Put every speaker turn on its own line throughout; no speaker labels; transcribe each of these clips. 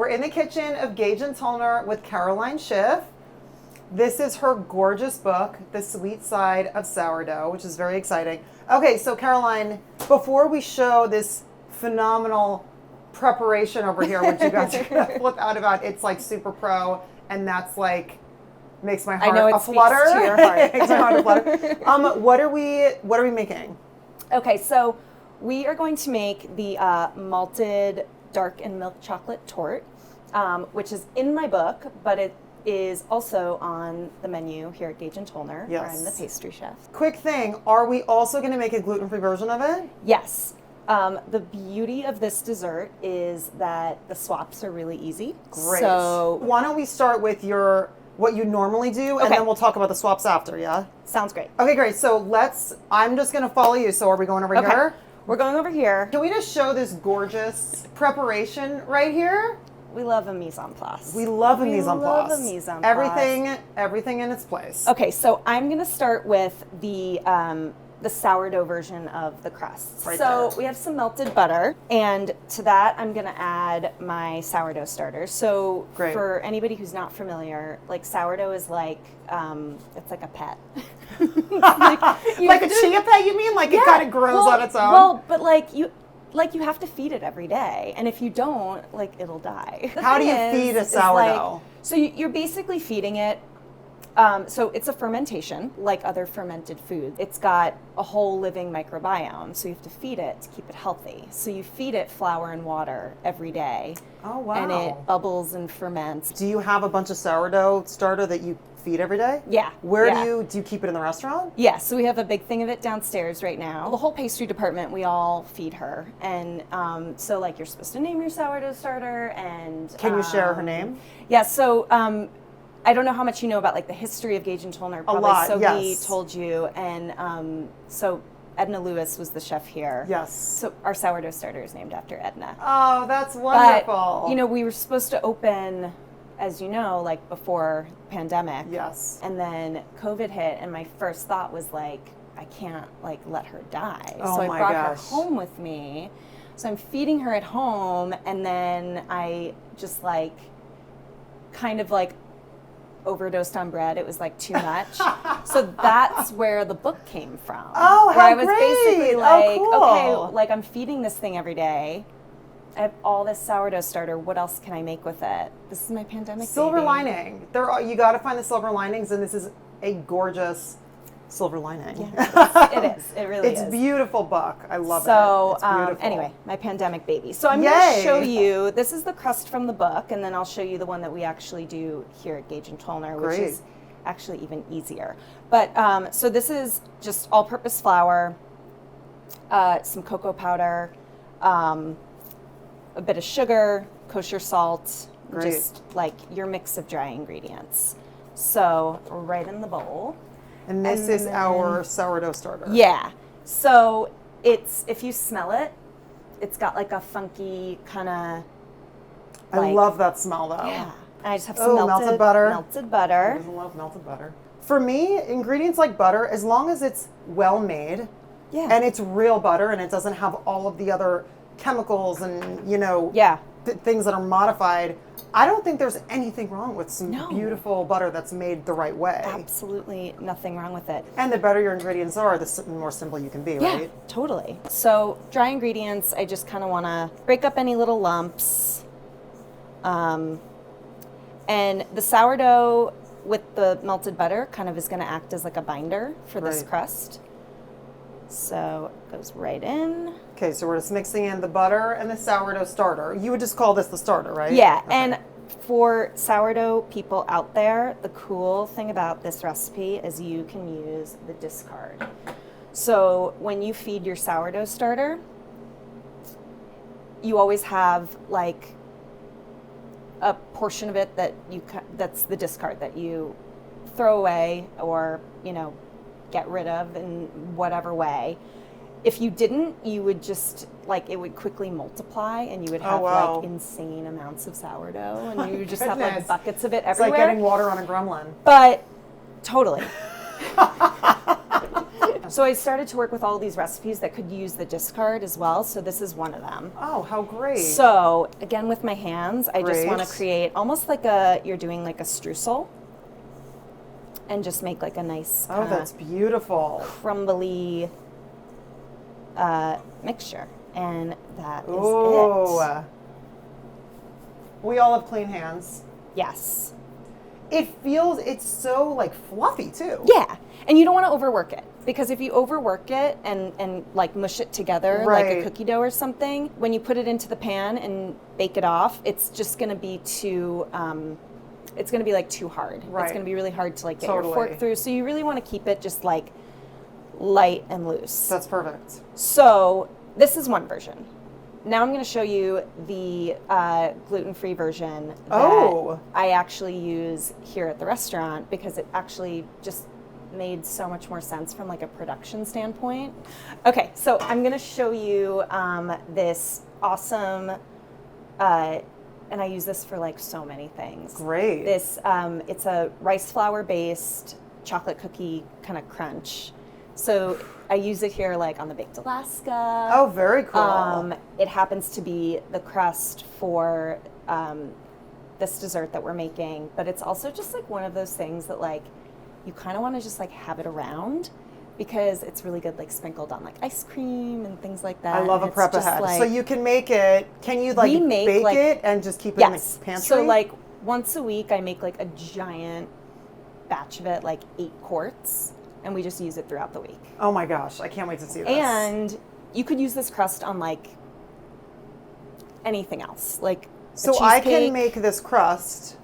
we're in the kitchen of Gage and Tollner with Caroline Schiff. This is her gorgeous book, The Sweet Side of Sourdough, which is very exciting. Okay, so Caroline, before we show this phenomenal preparation over here, which you guys are going to flip out about, it's like super pro, and that's like makes my heart a flutter.
To your heart.
Makes my heart a flutter. What are we making?
Okay, so we are going to make the malted dark and milk chocolate torte, which is in my book, but it is also on the menu here at Gage and Tollner, where I'm the pastry chef.
Quick thing, are we also going to make a gluten-free version of it?
Yes. The beauty of this dessert is that the swaps are really easy.
Great.
So
why don't we start with what you normally do, and then we'll talk about the swaps after, yeah?
Sounds great.
Okay, great. So I'm just going to follow you. So are we going over here?
We're going over here.
Can we just show this gorgeous preparation right here?
We love a mise en place.
We love a mise en place.
We love a mise en place.
Everything in its place.
Okay, so I'm going to start with the sourdough version of the crust. We have some melted butter, and to that I'm going to add my sourdough starter. So for anybody who's not familiar, like sourdough is like it's like a pet.
like a chia pet, you mean? Like it kind of grows on its own?
Well, but like you have to feed it every day, and if you don't, like it'll die.
How do you feed a sourdough?
So you're basically feeding it. So it's a fermentation, like other fermented food. It's got a whole living microbiome, so you have to feed it to keep it healthy. So you feed it flour and water every day.
Oh, wow.
And it bubbles and ferments.
Do you have a bunch of sourdough starter that you feed every day?
Yeah.
Do you keep it in the restaurant?
Yeah, so we have a big thing of it downstairs right now. The whole pastry department, we all feed her. And so like you're supposed to name your sourdough starter, and
can you share her name?
Yeah, so I don't know how much you know about like the history of Gage and Tollner. Probably
a lot,
Sophie told you, and so Edna Lewis was the chef here.
Yes.
So our sourdough starter is named after Edna.
Oh, that's wonderful.
But, we were supposed to open, as you know, like before pandemic.
Yes.
And then COVID hit, and my first thought was like, I can't like let her die.
Oh,
so I
my
brought
gosh.
her home with me. So I'm feeding her at home, and then I just like kind of like overdosed on bread. It was like too much. So that's where the book came from.
Oh, how
where I was
great.
basically like,
cool.
okay, like I'm feeding this thing every day. I have all this sourdough starter. What else can I make with it? This is my pandemic
Silver
baby.
lining. You got to find the silver linings, and this is a gorgeous silver lining.
Yeah, it is. It really is.
It's a beautiful book. I love it.
So
It's beautiful.
anyway, my pandemic baby. So I'm going to show you, this is the crust from the book, and then I'll show you the one that we actually do here at Gage and Tollner, which is actually even easier. But so this is just all-purpose flour, some cocoa powder, a bit of sugar, kosher salt, just like your mix of dry ingredients. So right in the bowl.
And this is our sourdough starter.
Yeah. So if you smell it, it's got like a funky kind of.
I love that smell though.
Yeah. And I just have some
melted butter.
Melted butter.
I love melted butter. For me, ingredients like butter, as long as it's well made, and it's real butter, and it doesn't have all of the other chemicals and things that are modified, I don't think there's anything wrong with some beautiful butter that's made the right way.
Absolutely nothing wrong with it.
And the better your ingredients are, the more simple you can be, right?
Yeah, totally. So dry ingredients, I just kind of want to break up any little lumps. And the sourdough with the melted butter kind of is going to act as like a binder for this crust. So it goes right in.
Okay, so we're just mixing in the butter and the sourdough starter. You would just call this the starter, right?
Yeah, and for sourdough people out there, the cool thing about this recipe is you can use the discard. So when you feed your sourdough starter, you always have like a portion of it that's the discard that you throw away or, get rid of in whatever way. If you didn't, you would just it would quickly multiply, and you would have like insane amounts of sourdough, and you would just have like buckets of it everywhere.
It's like getting water on a gremlin.
But totally. So I started to work with all these recipes that could use the discard as well. So this is one of them.
Oh, how great.
So again, with my hands, I just
Great.
want to create almost like you're doing like a streusel, and just make like a nice
Oh, that's beautiful.
crumbly mixture. And that is
Ooh.
it.
We all have clean hands.
Yes.
It's so like fluffy too.
Yeah. And you don't want to overwork it, because if you overwork it and like mush it together like a
Right.
cookie dough or something, when you put it into the pan and bake it off, it's just going to be too it's going to be like too hard.
Right.
It's going to be really hard to like get
Totally.
your fork through. So you really want to keep it just like light and loose.
That's perfect.
So this is one version. Now I'm going to show you the gluten-free version that
Oh.
I actually use here at the restaurant, because it actually just made so much more sense from like a production standpoint. Okay, so I'm going to show you this awesome, and I use this for like so many things.
Great.
This, it's a rice flour based chocolate cookie kind of crunch. So I use it here like on the Baked Alaska.
Oh, very cool.
It happens to be the crust for this dessert that we're making, but it's also just like one of those things that like you kind of want to just like have it around, because it's really good like sprinkled on like ice cream and things like that.
I love a
And it's
prep
just,
ahead.
like-
So you can make it. Can you like
We make,
bake
like-
it and just keep it
Yes.
in the pantry?
So like once a week I make like a giant batch of it, like 8 quarts, and we just use it throughout the week.
Oh my gosh, I can't wait to see this.
And you could use this crust on like anything else, like a
so I can
cheesecake.
make this crust,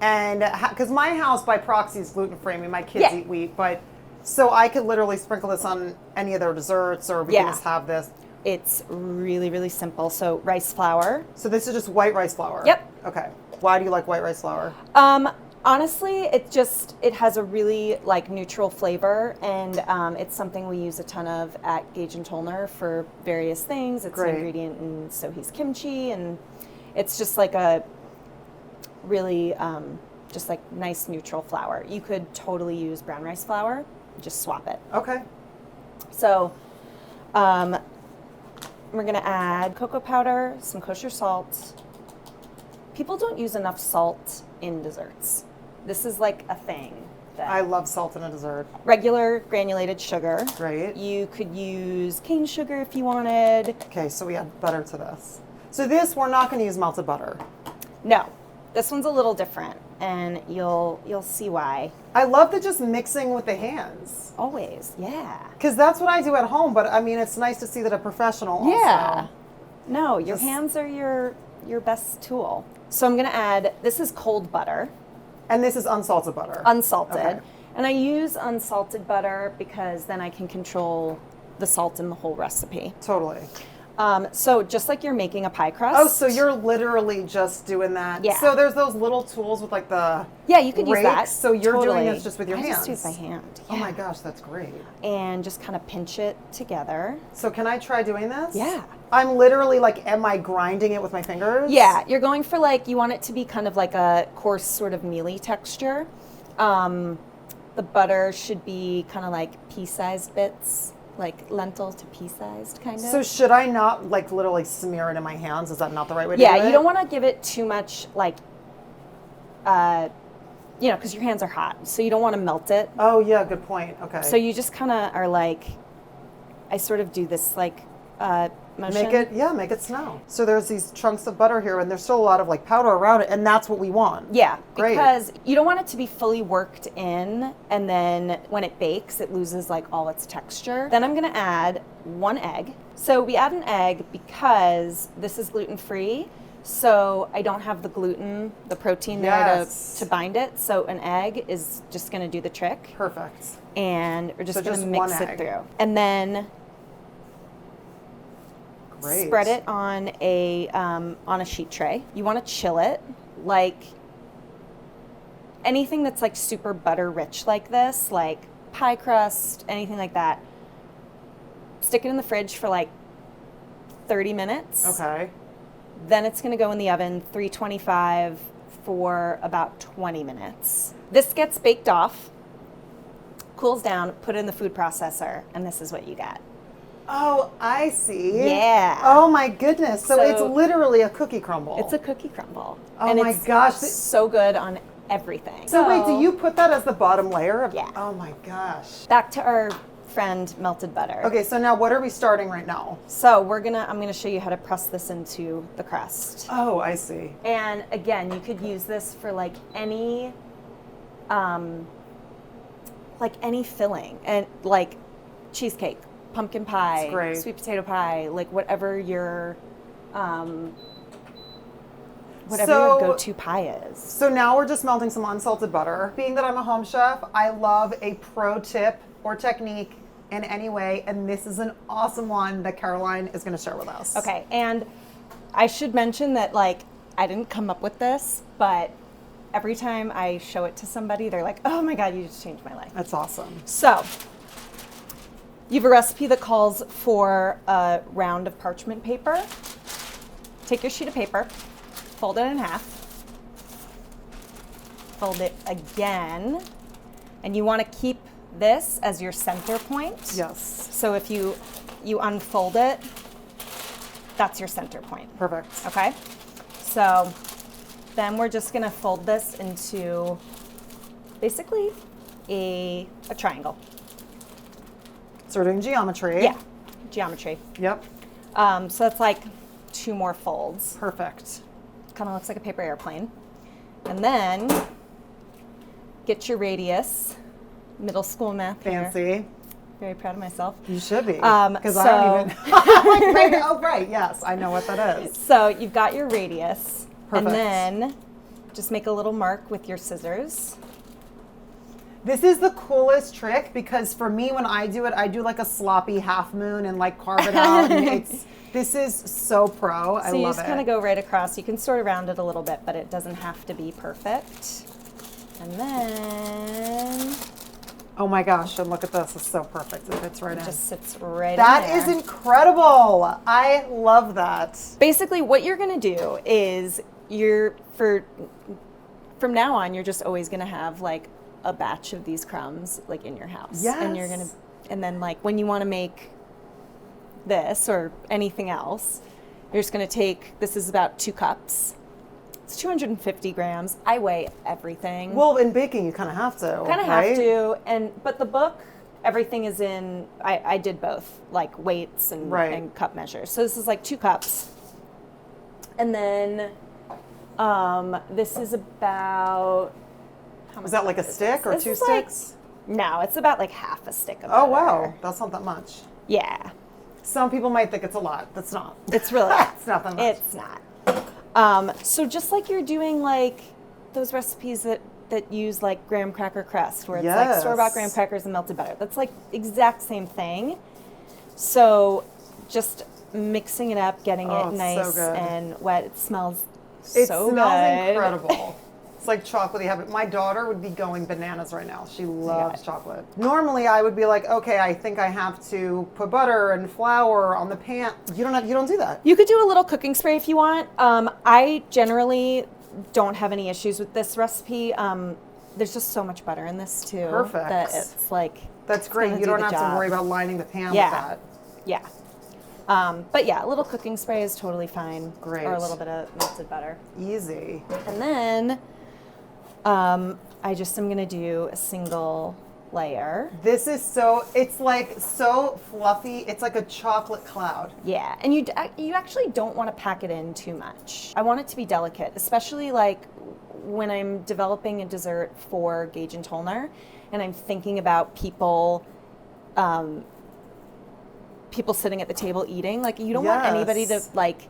and because my house by proxy is gluten free. I mean, my kids
Yeah.
eat wheat, but so I could literally sprinkle this on any of their desserts, or we can
Yeah.
just have this.
It's really, really simple. So rice flour.
So this is just white rice flour.
Yep.
Okay. Why do you like white rice flour?
Honestly, it has a really like neutral flavor, and it's something we use a ton of at Gage Tollner for various things. It's
Great.
an ingredient in Sohi's kimchi, and it's just like a really just like nice neutral flour. You could totally use brown rice flour, just swap it.
Okay.
So we're gonna add cocoa powder, some kosher salt. People don't use enough salt in desserts. This is like a thing. That
I love salt in a dessert.
regular granulated sugar.
Great.
You could use cane sugar if you wanted.
Okay, so we add butter to this. So this, we're not going to use melted butter.
No, this one's a little different, and you'll see why.
I love the just mixing with the hands.
Always, yeah.
Because that's what I do at home, but I mean, it's nice to see that a professional
Yeah.
also.
No, your
Just-
hands are your best tool. So I'm gonna add, this is cold butter,
And this is unsalted butter.
unsalted.
Okay.
And I use unsalted butter because then I can control the salt in the whole recipe.
Totally.
So just like you're making a pie crust.
Oh, so you're literally just doing that.
Yeah.
So there's those little tools with like the
Yeah, you could use that.
rakes, so you're doing
Totally.
this just with your
I
hands.
just do it by hand.
Oh my
yeah.
gosh, that's great.
And just kind of pinch it together.
So can I try doing this?
Yeah.
I'm literally like, am I grinding it with my fingers?
Yeah, you're going for like, you want it to be kind of like a coarse sort of mealy texture. The butter should be kind of like pea-sized bits, like lentil to pea-sized kind of.
So should I not like literally smear it in my hands? Is that not the right way to do it?
Yeah, you don't want to give it too much like, because your hands are hot, so you don't want to melt it.
Oh yeah, good point. Okay.
So you just kind of are like, I sort of do this like motion.
make it snow. So there's these chunks of butter here, and there's still a lot of like powder around it, and that's what we want.
Yeah,
Great.
because you don't want it to be fully worked in, and then when it bakes, it loses like all its texture. Then I'm gonna add 1 egg. So we add an egg because this is gluten-free, so I don't have the gluten, the protein there
Yes.
to bind it. So an egg is just gonna do the trick,
Perfect.
and we're just
So
gonna
just
mix
one
it
egg.
through, and then
Great.
spread it on a sheet tray. You want to chill it, like anything that's like super butter rich like this, like pie crust, anything like that. Stick it in the fridge for like 30 minutes.
Okay.
Then it's going to go in the oven 325 for about 20 minutes. This gets baked off cools down, put it in the food processor, and this is what you get.
Oh, I see.
Yeah.
Oh my goodness. So it's
So-
literally a cookie crumble.
It's a cookie crumble.
Oh
and
my
it's
gosh.
so good on everything.
So wait, do you put that as the bottom layer?
Yeah.
Oh my gosh.
Back to our friend melted butter.
Okay, so now what are we starting right now?
So I'm gonna show you how to press this into the crust.
Oh, I see.
And again, you could use this for like any filling, and like cheesecake, pumpkin pie,
That's great.
sweet potato pie, like whatever your go-to pie is.
So now we're just melting some unsalted butter. Being that I'm a home chef, I love a pro tip or technique in any way, and this is an awesome one that Caroline is going to share with us.
Okay, and I should mention that like I didn't come up with this, but every time I show it to somebody, they're like, "Oh my God, you just changed my life."
That's awesome.
So, you have a recipe that calls for a round of parchment paper. Take your sheet of paper, fold it in half, fold it again, and you want to keep this as your center point.
Yes.
So if you unfold it, that's your center point.
Perfect.
Okay? So then we're just going to fold this into basically a triangle.
So we're doing geometry.
Yeah, geometry.
Yep.
So that's like 2 more folds.
Perfect.
Kind of looks like a paper airplane. And then get your radius. Middle school math here.
Fancy.
Very proud of myself.
You should be.
Um,
Because
so-
I don't even. Like, right, oh, right. Yes, I know what that is.
So you've got your radius.
Perfect.
And then just make a little mark with your scissors.
This is the coolest trick because for me, when I do it, I do like a sloppy half moon and like carve it out. And this is so pro. I
So you
love
just
it.
kind of go right across. You can sort of round it a little bit, but it doesn't have to be perfect. And then
Oh my gosh, and look at this. It's so perfect. It fits right
it
in.
just sits right in
That
there.
is incredible. I love that.
Basically, what you're going to do is from now on, you're just always going to have like a batch of these crumbs like in your house.
Yes.
And then like when you want to make this or anything else, you're just going to take, this is about 2 cups. It's 250 grams. I weigh everything.
Well, in baking, you kind of have to.
Kind of
right?
have to, but the book, everything is in. I did both, like weights and,
Right.
and cup measures. So this is like 2 cups, and then this is about. How much
Is that like a
is
stick
this?
or
This
2
is like-
sticks?
No, it's about like half a stick of
Oh,
butter.
wow. That's not that much.
Yeah,
Some people might think it's a lot. That's not.
it's really.
It's not that much.
It's not. So just like you're doing like those recipes that use like graham cracker crust, where it's like
Yes.
store-bought graham crackers and melted butter. That's like exact same thing. So just mixing it up, getting
Oh,
it
it's
nice
so good.
and wet. It smells
It
so
smells
good.
incredible. It's like chocolatey heaven. My daughter would be going bananas right now. She loves chocolate. Normally, I would be like, okay, I think I have to put butter and flour on the pan. You don't do that.
You could do a little cooking spray if you want. I generally don't have any issues with this recipe. There's just so much butter in this too.
Perfect.
That it's like
That's
it's
great.
gonna
You
do
don't
the
have to
job.
worry about lining the pan
Yeah.
with that.
Yeah. But yeah, a little cooking spray is totally fine.
Great.
Or a little bit of melted butter.
Easy.
And then I just am gonna do a single layer.
This is it's like so fluffy. It's like a chocolate cloud.
Yeah, and you actually don't want to pack it in too much. I want it to be delicate, especially like when I'm developing a dessert for Gage and Tollner, and I'm thinking about people sitting at the table eating. Like you don't want anybody to
Yes.
like.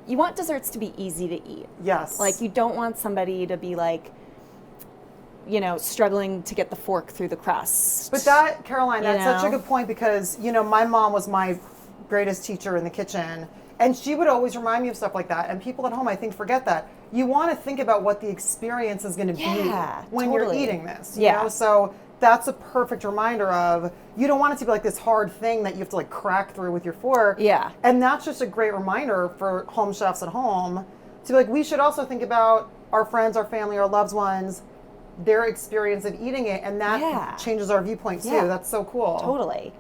You want desserts to be easy to eat.
Yes.
Like you don't want somebody to be like, struggling to get the fork through the crust.
But that, Caroline,
You
that's such a
know?
good point because, my mom was my greatest teacher in the kitchen. And she would always remind me of stuff like that. And people at home, I think, forget that. You want to think about what the experience is going to
Yeah,
be when you're
totally.
eating this.
Yeah.
So that's a perfect reminder of you don't want it to be like this hard thing that you have to like crack through with your fork.
Yeah.
And that's just a great reminder for home chefs at home to be like, we should also think about our friends, our family, our loved ones. their experience of eating it, and that
Yeah.
changes our viewpoint too.
Yeah.
That's so cool.
Totally.